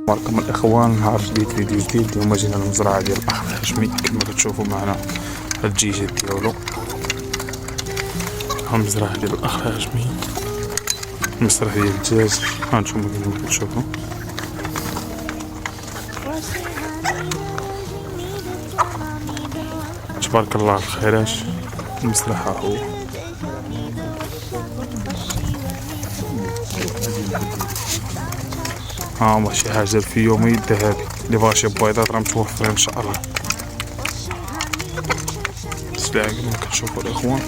معكم الاخوان، نهار جديد فيديو جديد. اليوم جينا للمزرعه ديال الاخ الهاشمي كما كتشوفوا معنا الدجاجات ديالو. المزرعه ديال الاخ الهاشمي مسرح ديال الدجاج، هانتوما كما كتشوفوا. تبارك الله الخيرات. المسرح هو هو شي حاجه في يومي الذهبي. اللي بغا شي بيضات راه متوفرين ان شاء الله. السلعه كما كتشوفوا الاخوان.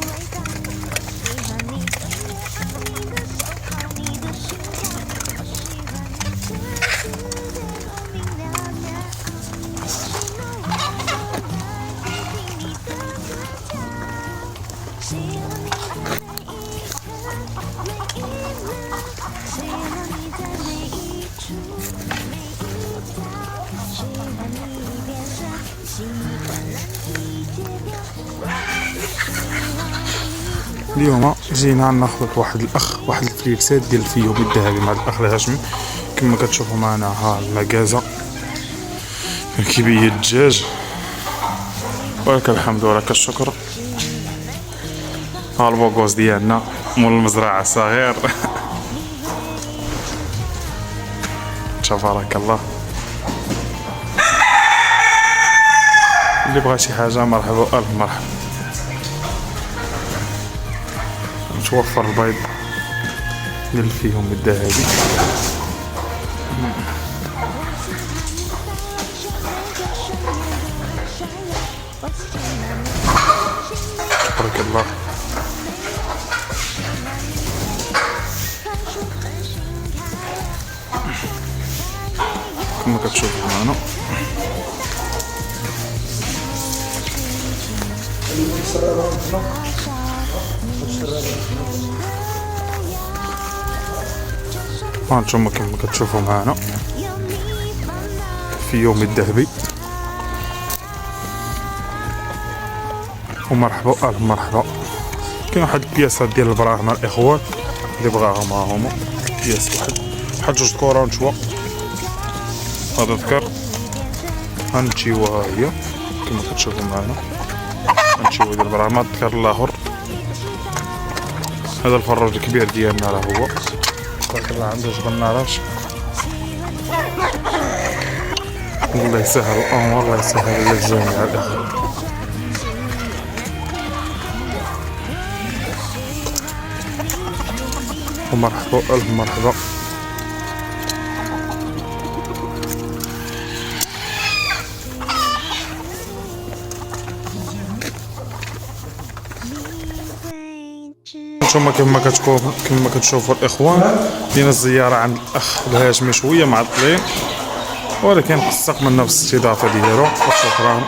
اليوم جينا ناخذ واحد الفليكسات ديال الفيوم الذهبي مع الاخ الهاشمي. كما كتشوفوا معنا ها المكازه كيبيض الدجاج، ولك الحمد ولك الشكر. ها البوكوس ديالنا مول المزرعه صغير تبارك الله. اللي بغى شي حاجه مرحبا الف مرحبا. متوفر البيض ديال الفيوم الذهبي. تبارك الله. كما كتشوفوا معنا هانتوما كما كتشوفوا معنا في يوم الذهبي. ومرحبا الف مرحبا. كاين واحد البياسات ديال البراغمه الاخوان اللي بغاهم ها هما بياس واحد جوج كره نشوى. هذا ذكر هانتيوا ها هي كما كتشوفوا معنا. هانتيوا ديال البراغمه. الذكر الاخر هذا الفراج الكبير ديالنا راه هو تبارك الله عنده جبل ناراش. الله يسهل الامور، الله يسهل للجميع الاخوان. ومرحبا الف مرحبا. نتوما كما كتشوفوا الاخوان دينا الزياره عند الاخ الهاشمي شويه معطلين، ولكن استقبلنا بالاستضافه ديالو وشكرا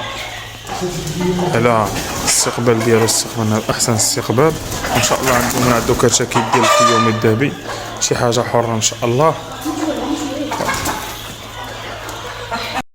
على الاستقبال ديالو. استقبلنا باحسن استقبال. ان شاء الله عندو كرشاكيت ديال اليوم الذهبي، شي حاجه حره ان شاء الله.